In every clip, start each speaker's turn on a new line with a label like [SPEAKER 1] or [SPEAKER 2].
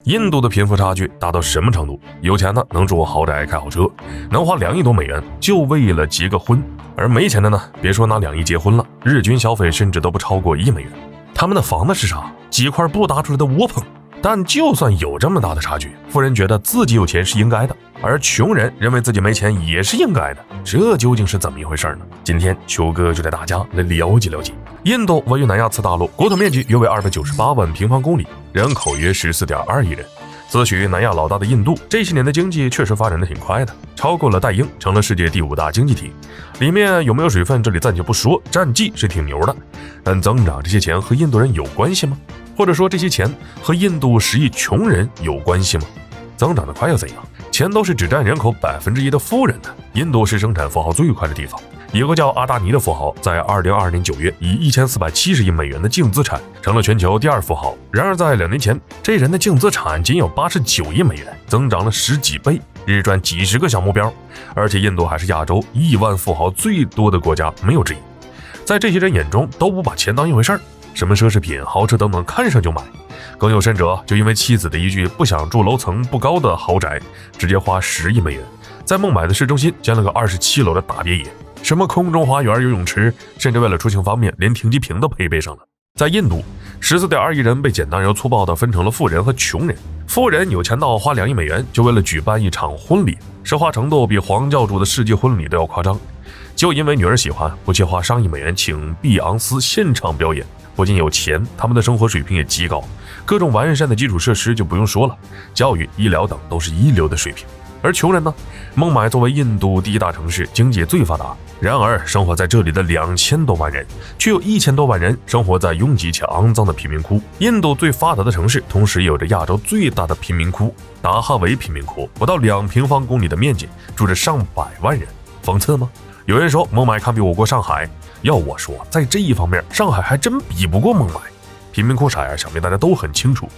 [SPEAKER 1] 印度的贫富差距大到什么程度？有钱的能住豪宅开好车，能花2亿多美元就为了结个婚，而没钱的呢，别说拿2亿结婚了，日均消费甚至都不超过1美元。他们的房子是啥？几块布搭出来的窝棚。但就算有这么大的差距，富人觉得自己有钱是应该的，而穷人认为自己没钱也是应该的，这究竟是怎么一回事呢？今天秋哥就带大家来了解了解。印度位于南亚次大陆，国土面积约为298万平方公里，人口约14.2亿人。自诩南亚老大的印度，这些年的经济确实发展的挺快的，超过了代英，成了世界第5大经济体。里面有没有水分，这里暂且不说，战绩是挺牛的。但增长这些钱和印度人有关系吗？或者说这些钱和印度10亿穷人有关系吗？增长的快又怎样？钱都是只占人口1%的富人的。印度是生产富豪最快的地方，有个叫阿达尼的富豪，在2022年9月以1470亿美元的净资产成了全球第2富豪。然而在2年前，这人的净资产仅有89亿美元，增长了10几倍，日赚几十个小目标。而且印度还是亚洲亿万富豪最多的国家，没有之一。在这些人眼中都不把钱当一回事儿，什么奢侈品、豪车等等看上就买。更有甚者，就因为妻子的一句不想住楼层不高的豪宅，直接花10亿美元，在孟买的市中心建了个27楼的大别野，什么空中花园、游泳池，甚至为了出行方便，连停机坪都配备上了。在印度，14.2亿人被简单又粗暴地分成了富人和穷人。富人有钱到花2亿美元就为了举办一场婚礼，奢华程度比黄教主的世纪婚礼都要夸张。就因为女儿喜欢，不惜花上亿美元请碧昂斯现场表演。不仅有钱，他们的生活水平也极高，各种完善的基础设施就不用说了，教育、医疗等都是一流的水平。而穷人呢？孟买作为印度第1大城市，经济最发达，然而生活在这里的2000多万人，却有1000多万人生活在拥挤且肮脏的贫民窟。印度最发达的城市，同时也有着亚洲最大的贫民窟——达哈维贫民窟，不到2平方公里的面积，住着上百万人。讽刺吗？有人说孟买堪比我国上海，要我说，在这一方面，上海还真比不过孟买。贫民窟啥样，想必大家都很清楚。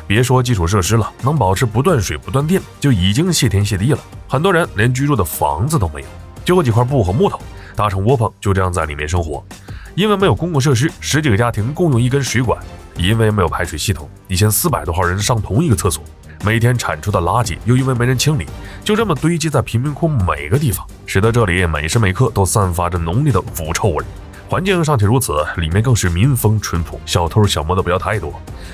[SPEAKER 1] 别说基础设施了，能保持不断水不断电就已经谢天谢地了。很多人连居住的房子都没有，就几块布和木头搭成窝棚，就这样在里面生活。因为没有公共设施，10几个家庭共用一根水管；因为没有排水系统，1400多号人上同一个厕所。每天产出的垃圾又因为没人清理，就这么堆积在贫民窟每个地方，使得这里每时每刻都散发着浓烈的腐臭味。环境尚且如此，里面更是民风淳朴，小偷小摸的不要太多，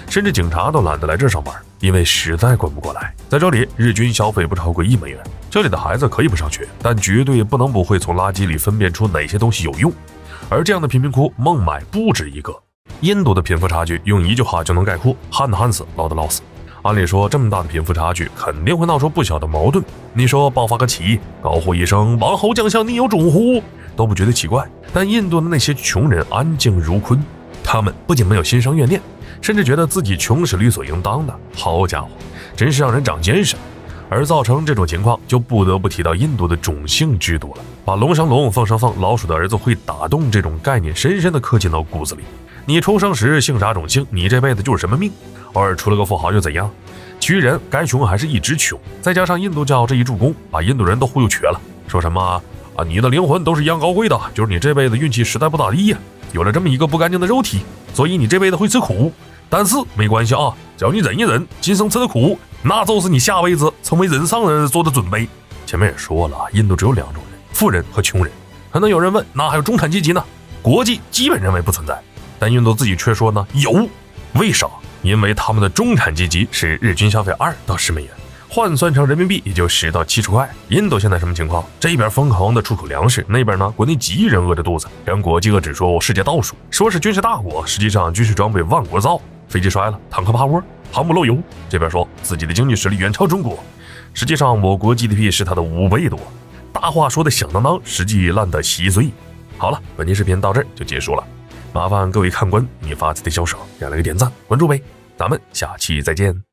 [SPEAKER 1] 甚至警察都懒得来这儿上班，因为实在管不过来。在这里，日均消费不超过1美元。这里的孩子可以不上学，但绝对不能不会从垃圾里分辨出哪些东西有用。而这样的贫民窟，孟买不止一个。印度的贫富差距用一句话就能概括：旱的旱死，涝的涝死。按理说，这么大的贫富差距肯定会闹出不小的矛盾。你说爆发个起义，高呼一声王侯将相宁有种乎，都不觉得奇怪。但印度的那些穷人安静如昆，他们不仅没有心生怨念，甚至觉得自己穷是理所应当的。好家伙，真是让人长见识。而造成这种情况，就不得不提到印度的种姓制度了，把龙生龙，凤生凤，老鼠的儿子会打洞这种概念深深地刻进到骨子里。你出生时姓啥种姓，你这辈子就是什么命。偶尔出了个富豪又怎样？其余人该穷还是一直穷。再加上印度教这一助攻，把印度人都忽悠瘸了。说什么你的灵魂都是一样高贵的，就是你这辈子运气实在不咋地呀，有了这么一个不干净的肉体，所以你这辈子会吃苦。但是没关系啊，只要你忍一忍，今生吃的苦，那就是你下辈子成为人上人做的准备。前面也说了，印度只有2种人，富人和穷人。可能有人问，那还有中产阶级呢？国际基本认为不存在，但印度自己却说呢有。为啥？因为他们的中产阶级是日均消费2到10美元，换算成人民币也就10到70块。印度现在什么情况？这边疯狂的出口粮食，那边呢，国内几亿人饿着肚子，全国饥饿指数世界倒数，说是军事大国，实际上军事装备万国造，飞机摔了，坦克趴窝，航母漏油。这边说自己的经济实力远超中国，实际上我国 GDP 是它的5倍多。大话说的响当当，实际烂得稀碎。好了，本期视频到这儿就结束了。麻烦各位看官，你发自己的小手，点了个点赞关注呗，咱们下期再见。